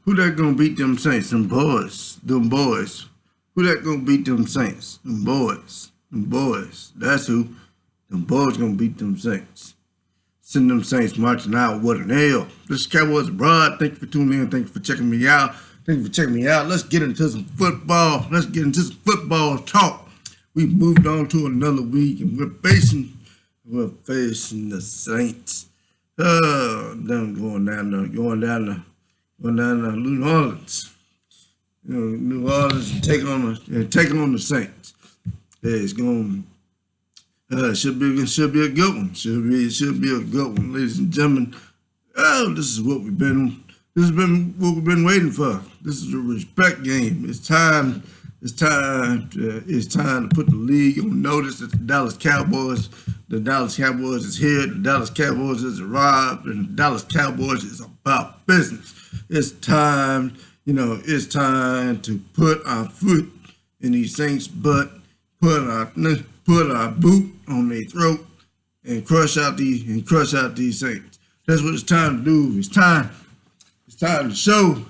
Who that gonna beat them Saints? Them boys. Them boys. Who that gonna beat them Saints? Them boys. Them boys. That's who. Them boys gonna beat them Saints. Send them Saints marching out with an L. This is Cowboys Abroad. Thank you for tuning in. Thank you for checking me out. Thank you for checking me out. Let's get into some football. Let's get into some football talk. We moved on to another week, and we're facing the Saints. Them going down to New Orleans. New Orleans and taking on the Saints. It's going. Should be a good one. Should be a good one, ladies and gentlemen. Oh, this is what we've been waiting for. This is a respect game. It's time to put the league on notice that the Dallas Cowboys is here. The Dallas Cowboys has arrived, and the Dallas Cowboys is about business. It's time to put our foot in these Saints' butt, put our boot on their throat, and crush out these Saints. That's what it's time to do. It's time to show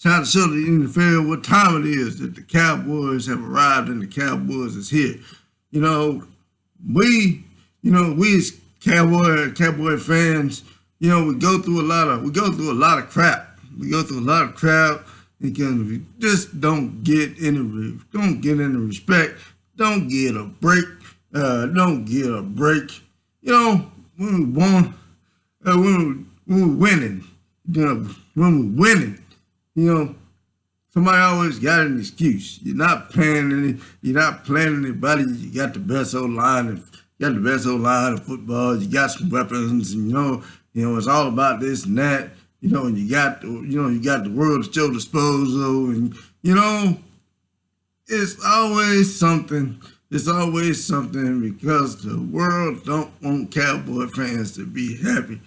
the NFL what time it is that the Cowboys have arrived and the Cowboys is here. We as Cowboy fans, we go through a lot of crap. We go through a lot of crap because we just don't get any respect. Don't get a break. When we won, when we're winning, somebody always got an excuse. You're not playing anybody. You got the best old line of football. You got some weapons, and it's all about this and that. And you got the world at your disposal, and it's always something. It's always something because the world don't want Cowboy fans to be happy.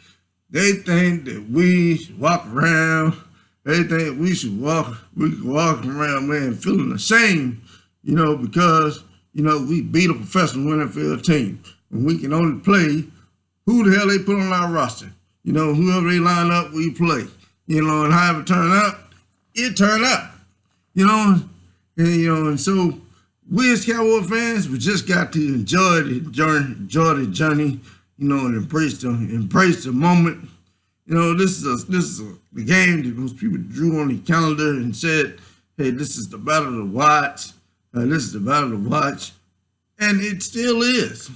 They think that we should walk around. They think we can walk around, man, feeling ashamed, because, we beat a professional NFL team. And we can only play who the hell they put on our roster. Whoever they line up, we play. And however it turned out. And so we as Cowboy fans, we just got to enjoy the journey, and embrace the moment. This is the game that most people drew on the calendar and said, "Hey, this is the battle to watch. This is the battle to watch," and it still is.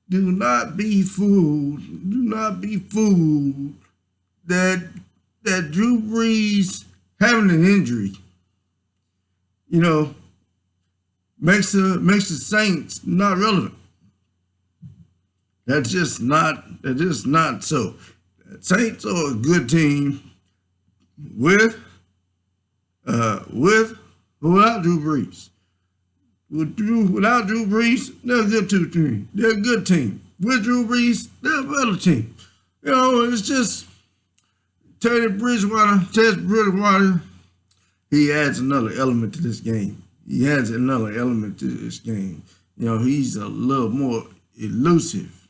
Do not be fooled. Do not be fooled that Drew Brees having an injury, makes the Saints not relevant. That's just not so. The Saints are a good team with without Drew Brees. Without Drew Brees, they're a good team. They're a good team. With Drew Brees, they're a better team. It's just Teddy Bridgewater. He adds another element to this game. He's a little more elusive.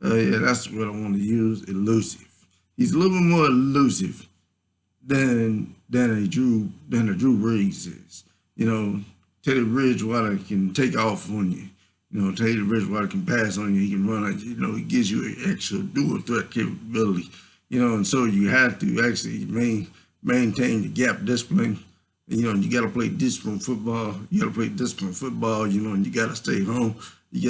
That's what I want to use. Elusive. He's a little bit more elusive than a Drew Brees is. Teddy Bridgewater can take off on you. Teddy Bridgewater can pass on you. He can run. He gives you an extra dual threat capability. And so you have to actually maintain the gap discipline. You got to play disciplined football. And you got to stay home. You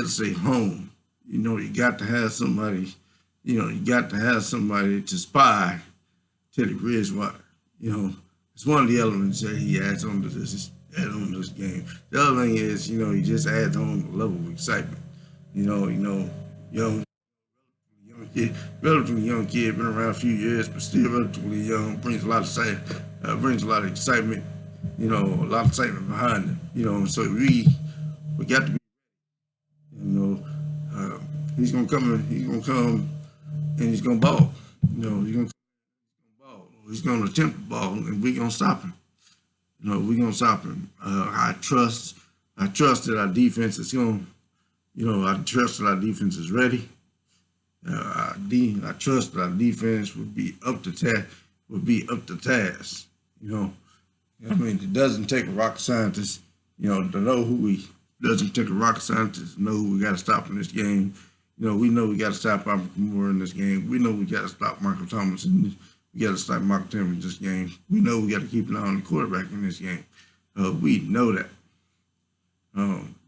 got to have somebody. You got to have somebody to spy Teddy Bridgewater. It's one of the elements that he adds on to this game. The other thing is, he just adds on a level of excitement. Relatively young kid, been around a few years, but still relatively young, brings a lot of excitement. A lot of excitement behind him. So we got to be. He's gonna come and he's gonna ball. He's gonna ball. He's gonna attempt the ball, and we're gonna stop him. We're gonna stop him. I trust that our defense is going. I trust that our defense is ready. I trust that our defense will be up to would be up to task. You know, I mean, it doesn't take a rocket scientist, to know who we. Doesn't take a rocket scientist to know who we got to stop in this game. We know we got to stop Alvin Kamara in this game. We know we got to stop Michael Thomas in we got to stop Michael Thomas in this game. We know we got to keep an eye on the quarterback in this game. We know that.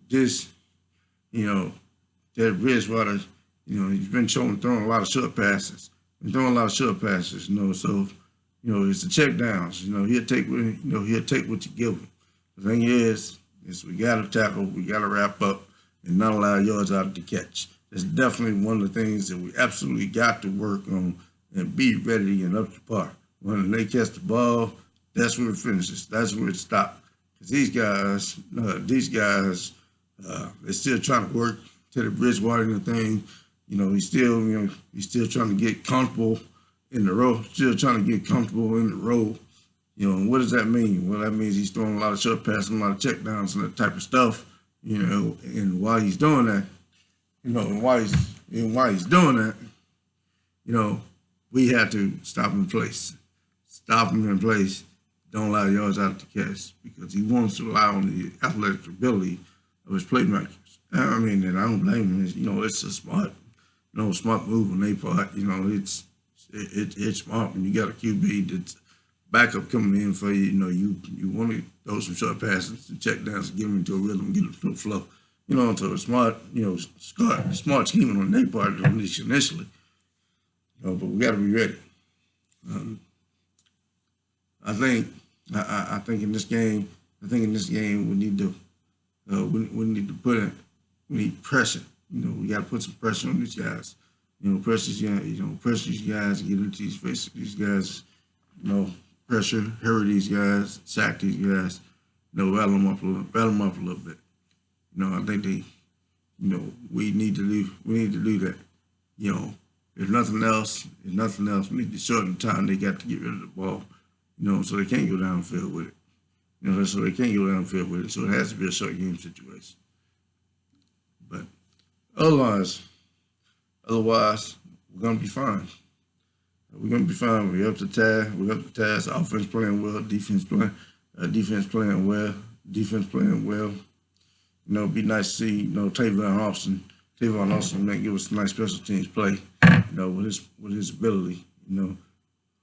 Just, Teddy Bridgewater, he's been throwing a lot of short passes. So, it's the check downs. He'll take what you give him. The thing is we got to tackle, we got to wrap up, and not allow yards out of the catch. That's definitely one of the things that we absolutely got to work on and be ready and up to par. When they catch the ball, that's where it finishes. That's where it stops. Because these guys, they're still trying to work Teddy Bridgewater in the thing. He's still trying to get comfortable in the role. And what does that mean? Well, that means he's throwing a lot of short passes, a lot of check downs and that type of stuff. And while he's doing that, we have to stop him in place. Don't allow yards out of the catch because he wants to rely on the athletic ability of his playmakers. I mean, and I don't blame him. It's a smart move on their part. It's smart when you got a QB that's backup coming in for you. You want to throw some short passes and check downs and get them into a rhythm, get them to a flow. So it's smart, smart scheming on their part initially. But we got to be ready. I think in this game, we need pressure. We got to put some pressure on these guys. Pressure these guys, get into these faces, these guys. Pressure, hurry these guys, sack these guys. Rattle them up a little bit. I think we need to do that. If nothing else, we need to shorten the time they got to get rid of the ball. So they can't go downfield with it. So it has to be a short game situation. But otherwise, we're gonna be fine. We're up to task. Offense playing well. Defense playing well. It'd be nice to see, Tavon Austin may give us a nice special teams play, with his ability,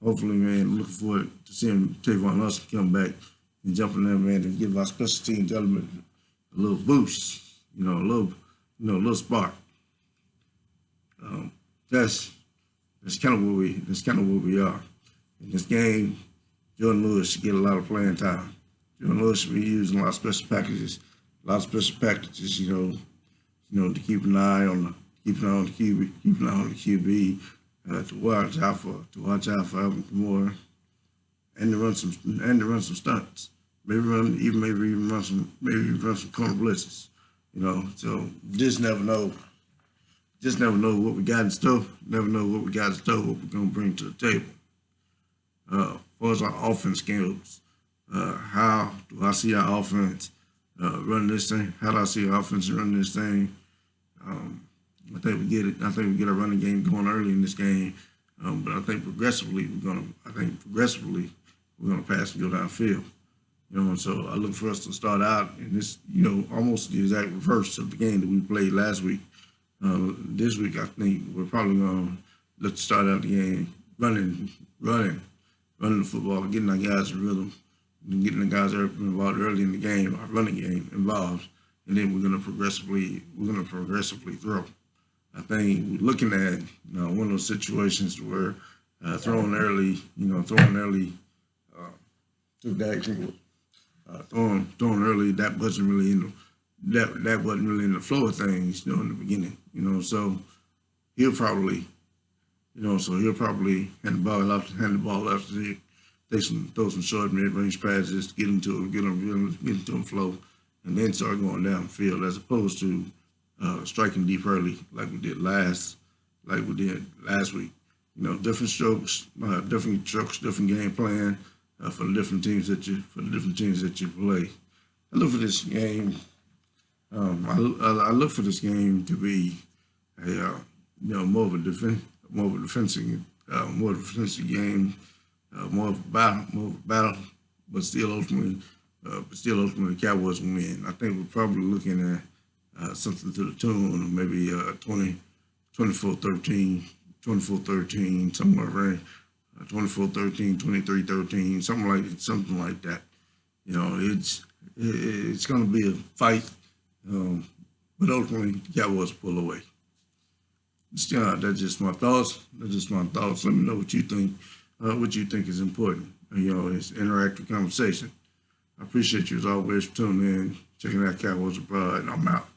Hopefully, man, looking forward to seeing Tavon Austin come back and jump in there, man, and give our special teams element a little boost, a little spark. That's kind of where we are. In this game, Jordan Lewis should get a lot of playing time. Jordan Lewis should be using a lot of special packages, to keep an eye on the QB, to watch out for Alvin Kamara, and to run some stunts. Maybe run some corner blitzes. So just never know. What we got in store. What we're gonna bring to the table. As far as our offense goes, how do I see our offense run this thing? How do I see our offense run this thing? I think we get it. I think we get a running game going early in this game, but I think progressively we're gonna pass and go downfield. So I look for us to start out in this, almost the exact reverse of the game that we played last week. This week, I think we're probably gonna look to start out the game running the football, getting our guys in rhythm, and getting the guys involved early in the game, our running game involved, and then we're gonna progressively throw. I think we're looking at one of those situations where throwing early, throwing early, that wasn't really in the flow of things, in the beginning, So he'll probably hand the ball off to throw some short mid-range passes, get into a flow, and then start going downfield, as opposed to striking deep early like we did last week. Different strokes, different game plan for the different teams that you play. I look for this game. I look for this game to be more of a defensive game. more of a battle, but still ultimately, the Cowboys will win. I think we're probably looking at something to the tune of maybe 24-13, 24-13, somewhere around 24-13, 23-13, something like that. You know, it's going to be a fight, but ultimately the Cowboys pull away. That's just my thoughts. Let me know what you think. What you think is important. You know, it's interactive conversation. I appreciate you as always for tuning in, checking out Cowboys Abroad, and I'm out.